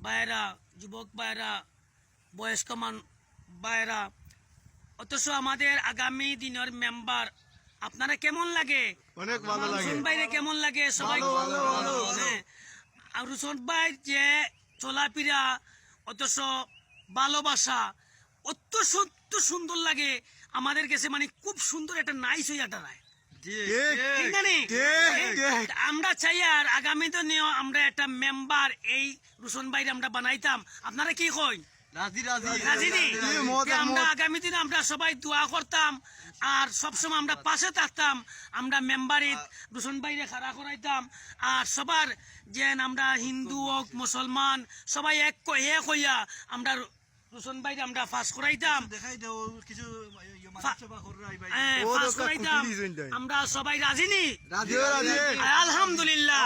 ভাইয়েরা, যুবক ভাইয়েরা, বয়স্ক ভাইয়েরা, অথচ আমাদের আগামী দিনের মেম্বার আপনারা কেমন লাগে? অনেক ভালো লাগে। রুশন ভাইরে কেমন লাগে? সবাই হ্যাঁ, আর রুশন ভাই যে চলাফেরা, অথচ ভালোবাসা অত্যন্ত সুন্দর লাগে আমাদের কাছে, মানে খুব সুন্দর একটা নাইস হইয়া দাঁড়ায়। ঠিক না নি? আমরা চাই আর আগামী দিনেও আমরা একটা মেম্বার এই রুশন ভাইরে আমরা বানাইতাম। আপনারা কি কই? রাজি নি? যে আমরা আগামী দিনে আমরা সবাই দোয়া করতাম আর সবসময় আমরা পাশে থাকতাম, আমরা মেম্বারে রুশন ভাইরে খাড়া করাইতাম, আর সবার যেন আমরা হিন্দু হোক মুসলমান সবাই এক হইয়া আমরা রুশন ভাইরে আমরা ফাঁস করাইতাম, ফাঁস করাইতাম। আমরা সবাই রাজি নি? আলহামদুলিল্লাহ।